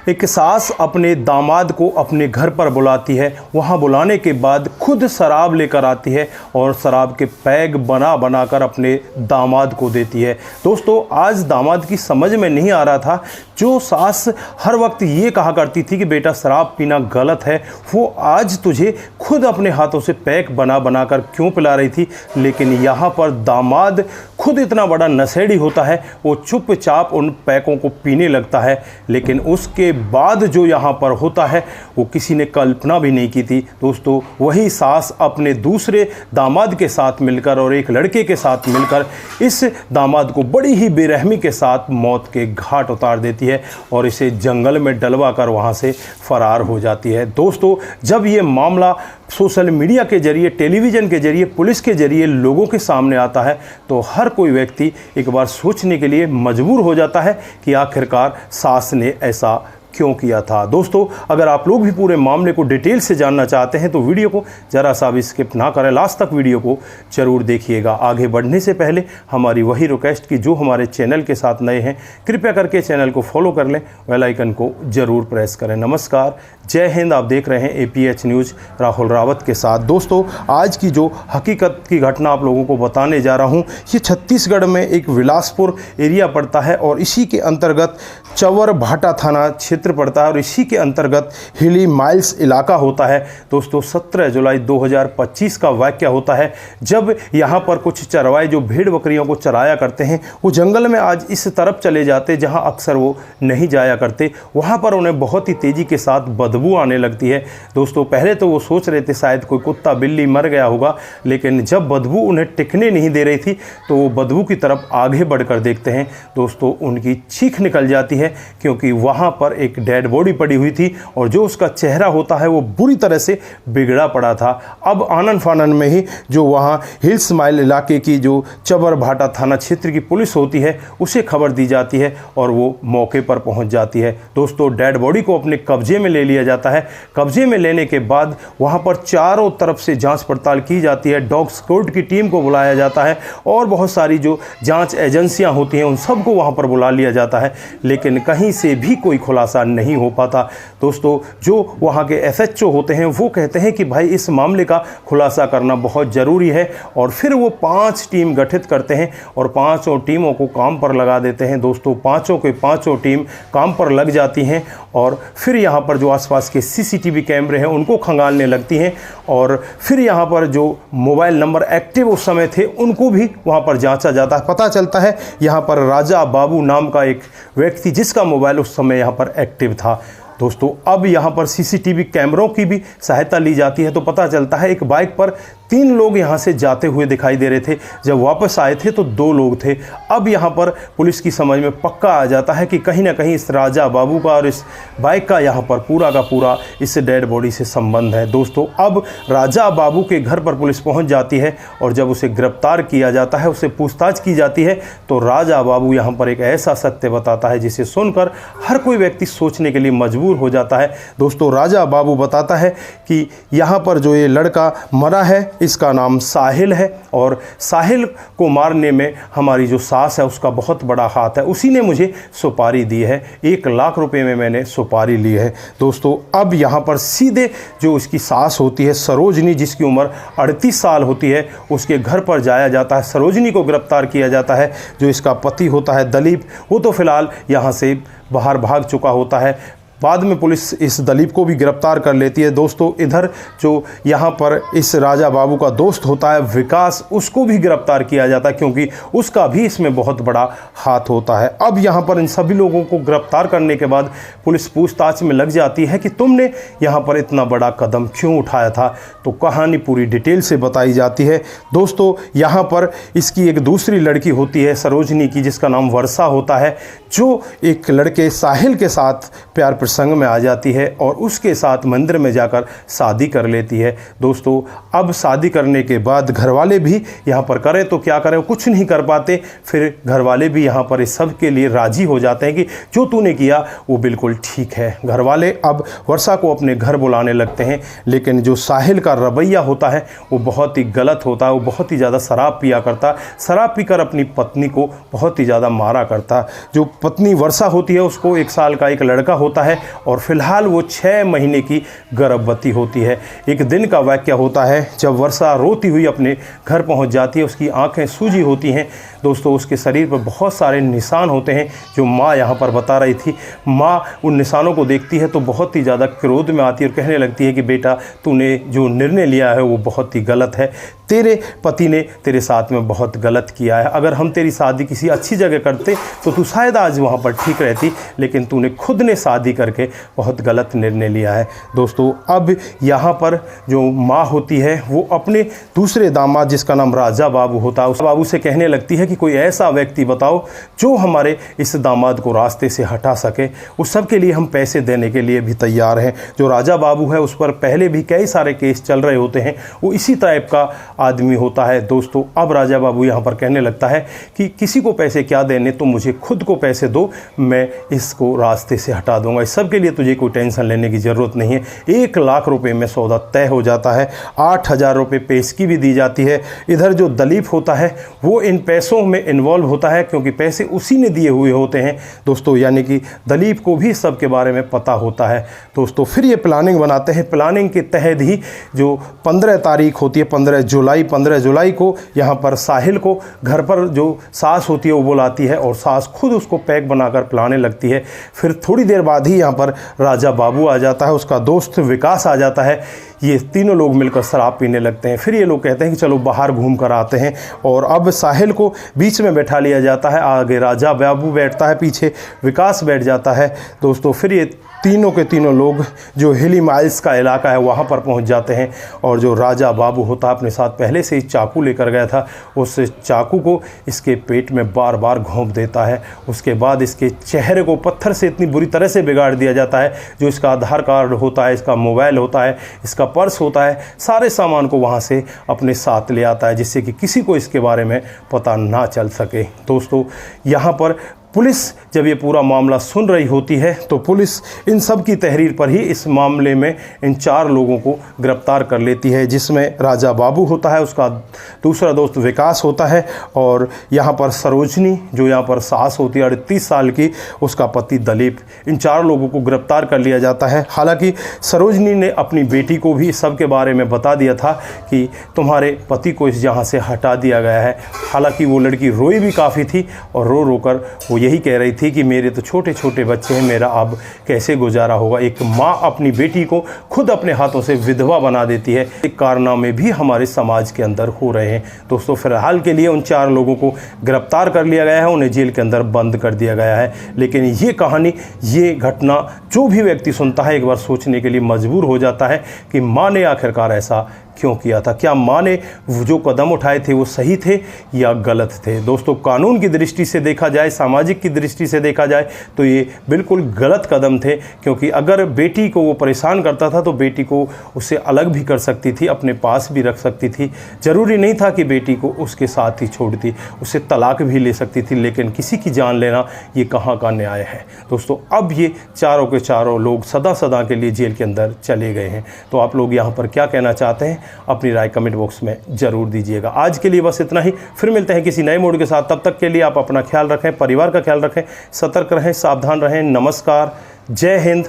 एक सास अपने दामाद को अपने घर पर बुलाती है। वहाँ बुलाने के बाद खुद शराब लेकर आती है और शराब के पैग बना बनाकर अपने दामाद को देती है। दोस्तों, आज दामाद की समझ में नहीं आ रहा था। जो सास हर वक्त ये कहा करती थी कि बेटा शराब पीना गलत है, वो आज तुझे खुद अपने हाथों से पैक बना बनाकर क्यों पिला रही थी। लेकिन यहाँ पर दामाद खुद इतना बड़ा नशेड़ी होता है, वो चुपचाप उन पैकों को पीने लगता है। लेकिन उसके बाद जो यहाँ पर होता है वो किसी ने कल्पना भी नहीं की थी। दोस्तों, वही सास अपने दूसरे दामाद के साथ मिलकर और एक लड़के के साथ मिलकर इस दामाद को बड़ी ही बेरहमी के साथ मौत के घाट उतार देती है और इसे जंगल में डलवा कर वहाँ से फरार हो जाती है। दोस्तों, जब ये मामला सोशल मीडिया के जरिए, टेलीविज़न के जरिए, पुलिस के जरिए लोगों के सामने आता है तो हर कोई व्यक्ति एक बार सोचने के लिए मजबूर हो जाता है कि आखिरकार सास ने ऐसा क्यों किया था। दोस्तों, अगर आप लोग भी पूरे मामले को डिटेल से जानना चाहते हैं तो वीडियो को ज़रा सा भी स्किप ना करें, लास्ट तक वीडियो को ज़रूर देखिएगा। आगे बढ़ने से पहले हमारी वही रिक्वेस्ट कि जो हमारे चैनल के साथ नए हैं कृपया करके चैनल को फॉलो कर लें, बेल आइकन को ज़रूर प्रेस करें। नमस्कार, जय हिंद। आप देख रहे हैं APH न्यूज़ राहुल रावत के साथ। दोस्तों, आज की जो हकीकत की घटना आप लोगों को बताने जा रहा हूँ, ये छत्तीसगढ़ में एक विलासपुर एरिया पड़ता है और इसी के अंतर्गत चवर भाटा थाना क्षेत्र पड़ता है और इसी के अंतर्गत हिली माइल्स इलाका होता है। दोस्तों, 17 जुलाई 2025 का वाक़या होता है जब यहाँ पर कुछ चरवाए जो भेड़ बकरियों को चराया करते हैं वो जंगल में आज इस तरफ चले जाते जहाँ अक्सर वो नहीं जाया करते। वहाँ पर उन्हें बहुत ही तेज़ी के साथ बदबू आने लगती है। दोस्तों, पहले तो वो सोच रहे थे शायद कोई कुत्ता बिल्ली मर गया होगा, लेकिन जब बदबू उन्हें टिकने नहीं दे रही थी तो वो बदबू की तरफ आगे बढ़कर देखते हैं। दोस्तों, उनकी चीख निकल जाती है क्योंकि वहाँ पर एक डेड बॉडी पड़ी हुई थी और जो उसका चेहरा होता है वो बुरी तरह से बिगड़ा पड़ा था। अब आनन फानन में ही जो वहाँ हिल्स माइल इलाके की जो चबर भाटा थाना क्षेत्र की पुलिस होती है उसे खबर दी जाती है और वो मौके पर पहुंच जाती है। दोस्तों, डेड बॉडी को अपने कब्जे में ले लिया जाता है। कब्जे में लेने के बाद वहाँ पर चारों तरफ से जांच पड़ताल की जाती है। डॉग स्क्वाड की टीम को बुलाया जाता है और बहुत सारी जो जाँच एजेंसियाँ होती हैं उन सबको वहाँ पर बुला लिया जाता है, लेकिन कहीं से भी कोई खुलासा नहीं हो पाता। दोस्तों, जो वहाँ के SHO होते हैं वो कहते हैं कि भाई इस मामले का खुलासा करना बहुत ज़रूरी है और फिर वो 5 टीम गठित करते हैं और 5 टीमों को काम पर लगा देते हैं। दोस्तों, 5 टीम काम पर लग जाती हैं और फिर यहाँ पर जो आसपास के CCTV कैमरे हैं उनको खंगालने लगती हैं और फिर यहाँ पर जो मोबाइल नंबर एक्टिव उस समय थे उनको भी वहाँ पर जांचा जाता है। पता चलता है यहाँ पर राजा बाबू नाम का एक व्यक्ति जिसका मोबाइल उस समय यहाँ पर एक्टिव था। दोस्तों, अब यहाँ पर CCTV कैमरों की भी सहायता ली जाती है तो पता चलता है एक बाइक पर 3 लोग यहाँ से जाते हुए दिखाई दे रहे थे। जब वापस आए थे तो 2 लोग थे। अब यहाँ पर पुलिस की समझ में पक्का आ जाता है कि कहीं ना कहीं इस राजा बाबू का और इस बाइक का यहाँ पर पूरा का पूरा इस डेड बॉडी से संबंध है। दोस्तों, अब राजा बाबू के घर पर पुलिस पहुँच जाती है और जब उसे गिरफ्तार किया जाता है, उसे पूछताछ की जाती है तो राजा बाबू यहाँ पर एक ऐसा सत्य बताता है जिसे सुनकर हर कोई व्यक्ति सोचने के लिए मजबूर हो जाता है। दोस्तों, राजा बाबू बताता है कि यहाँ पर जो ये लड़का मरा है इसका नाम साहिल है और साहिल को मारने में हमारी जो सास है उसका बहुत बड़ा हाथ है। उसी ने मुझे सुपारी दी है, 1 लाख रुपए में मैंने सुपारी ली है। दोस्तों, अब यहाँ पर सीधे जो उसकी सास होती है सरोजनी, जिसकी उम्र 38 साल होती है, उसके घर पर जाया जाता है। सरोजनी को गिरफ्तार किया जाता है। जो इसका पति होता है दलीप, वो तो फिलहाल यहाँ से बाहर भाग चुका होता है। बाद में पुलिस इस दलीप को भी गिरफ्तार कर लेती है। दोस्तों, इधर जो यहाँ पर इस राजा बाबू का दोस्त होता है विकास, उसको भी गिरफ्तार किया जाता है क्योंकि उसका भी इसमें बहुत बड़ा हाथ होता है। अब यहाँ पर इन सभी लोगों को गिरफ्तार करने के बाद पुलिस पूछताछ में लग जाती है कि तुमने यहाँ पर इतना बड़ा कदम क्यों उठाया था। तो कहानी पूरी डिटेल से बताई जाती है। दोस्तों, यहाँ पर इसकी एक दूसरी लड़की होती है सरोजनी की, जिसका नाम वर्षा होता है, जो एक लड़के साहिल के साथ प्यार प्रसंग में आ जाती है और उसके साथ मंदिर में जाकर शादी कर लेती है। दोस्तों, अब शादी करने के बाद घर वाले भी यहाँ पर करें तो क्या करें, कुछ नहीं कर पाते। फिर घर वाले भी यहाँ पर इस सब के लिए राजी हो जाते हैं कि जो तूने किया वो बिल्कुल ठीक है। घर वाले अब वर्षा को अपने घर बुलाने लगते हैं, लेकिन जो साहिल का रवैया होता है वो बहुत ही गलत होता है। वो बहुत ही ज़्यादा शराब पिया करता, शराब पीकर अपनी पत्नी को बहुत ही ज़्यादा मारा करता। जो पत्नी वर्षा होती है उसको 1 साल का एक लड़का होता है और फिलहाल वो 6 महीने की गर्भवती होती है। एक दिन का वाक़या होता है जब वर्षा रोती हुई अपने घर पहुंच जाती है। उसकी आंखें सूजी होती हैं दोस्तों, उसके शरीर पर बहुत सारे निशान होते हैं जो माँ यहाँ पर बता रही थी। माँ उन निशानों को देखती है तो बहुत ही ज़्यादा क्रोध में आती है और कहने लगती है कि बेटा तूने जो निर्णय लिया है वो बहुत ही गलत है। तेरे पति ने तेरे साथ में बहुत गलत किया है। अगर हम तेरी शादी किसी अच्छी जगह करते तो तू शायद आज वहाँ पर ठीक रहती, लेकिन तूने खुद ने शादी करके बहुत गलत निर्णय लिया है। दोस्तों अब यहाँ पर जो माँ होती है वो अपने दूसरे दामाद जिसका नाम राजा बाबू होता है उस बाबू से कहने लगती है कि कोई ऐसा व्यक्ति बताओ जो हमारे इस दामाद को रास्ते से हटा सके। उस सब के लिए हम पैसे देने के लिए भी तैयार हैं। जो राजा बाबू है उस पर पहले भी कई सारे केस चल रहे होते हैं, वो इसी टाइप का आदमी होता है। दोस्तों अब राजा बाबू यहाँ पर कहने लगता है कि किसी को पैसे क्या देने, तो मुझे खुद को पैसे दो, मैं इसको रास्ते से हटा दूंगा। इस सब के लिए तुझे कोई टेंशन लेने की ज़रूरत नहीं है। 1 लाख रुपए में सौदा तय हो जाता है। 8,000 रुपये पेशगी भी दी जाती है। इधर जो दलीप होता है वो इन पैसों में इन्वॉल्व होता है क्योंकि पैसे उसी ने दिए हुए होते हैं दोस्तों, यानी कि दलीप को भी सब के बारे में पता होता है। दोस्तों फिर ये प्लानिंग बनाते हैं। प्लानिंग के तहत ही जो 15 तारीख होती है 15 जुलाई को यहाँ पर साहिल को घर पर जो सास होती है वो बुलाती है और सास खुद उसको पैक बनाकर पिलाने लगती है। फिर थोड़ी देर बाद ही यहाँ पर राजा बाबू आ जाता है, उसका दोस्त विकास आ जाता है। ये तीनों लोग मिलकर शराब पीने लगते हैं। फिर ये लोग कहते हैं कि चलो बाहर घूम कर आते हैं और अब साहिल को बीच में बैठा लिया जाता है। आगे राजा बाबू बैठता है, पीछे विकास बैठ जाता है। दोस्तों फिर ये तीनों के तीनों लोग जो हिली माइल्स का इलाका है वहाँ पर पहुँच जाते हैं और जो राजा बाबू होता है अपने साथ पहले से ही चाकू लेकर गया था, उस चाकू को इसके पेट में बार बार घोंप देता है। उसके बाद इसके चेहरे को पत्थर से इतनी बुरी तरह से बिगाड़ दिया जाता है, जो इसका आधार कार्ड होता है, इसका मोबाइल होता है, इसका पर्स होता है, सारे सामान को वहाँ से अपने साथ ले आता है जिससे कि किसी को इसके बारे में पता ना चल सके। दोस्तों यहाँ पर पुलिस जब ये पूरा मामला सुन रही होती है तो पुलिस इन सब की तहरीर पर ही इस मामले में इन 4 लोगों को गिरफ्तार कर लेती है, जिसमें राजा बाबू होता है, उसका दूसरा दोस्त विकास होता है और यहाँ पर सरोजनी जो यहाँ पर सास होती है 38 साल की, उसका पति दलीप। इन 4 लोगों को गिरफ्तार कर लिया जाता है। हालांकि सरोजनी ने अपनी बेटी को भी इस सब के बारे में बता दिया था कि तुम्हारे पति को इस जहाँ से हटा दिया गया है। हालांकि वो लड़की रोई भी काफ़ी थी और रो रो कर वो यही कह रही थी कि मेरे तो छोटे छोटे बच्चे हैं, मेरा अब कैसे गुजारा होगा। एक माँ अपनी बेटी को खुद अपने हाथों से विधवा बना देती है। एक कारनामे भी हमारे समाज के अंदर हो रहे हैं। दोस्तों फिलहाल के लिए उन 4 लोगों को गिरफ्तार कर लिया गया है, उन्हें जेल के अंदर बंद कर दिया गया है। लेकिन ये कहानी, ये घटना जो भी व्यक्ति सुनता है एक बार सोचने के लिए मजबूर हो जाता है कि माँ ने आखिरकार ऐसा क्यों किया था। क्या माँ ने जो कदम उठाए थे वो सही थे या गलत थे। दोस्तों कानून की दृष्टि से देखा जाए, सामाजिक की दृष्टि से देखा जाए तो ये बिल्कुल गलत कदम थे, क्योंकि अगर बेटी को वो परेशान करता था तो बेटी को उससे अलग भी कर सकती थी, अपने पास भी रख सकती थी। ज़रूरी नहीं था कि बेटी को उसके साथ ही छोड़ती, उससे तलाक भी ले सकती थी। लेकिन किसी की जान लेना ये कहाँ का न्याय है। दोस्तों अब ये चारों के चारों लोग सदा सदा के लिए जेल के अंदर चले गए हैं। तो आप लोग यहाँ पर क्या कहना चाहते हैं, अपनी राय कमेंट बॉक्स में ज़रूर दीजिएगा। आज के लिए बस इतना ही, फिर मिलते हैं किसी नए मोड के साथ। तब तक के लिए आप अपना ख्याल रखें, परिवार का ख्याल रखें, सतर्क रहें, सावधान रहें। नमस्कार, जय हिंद,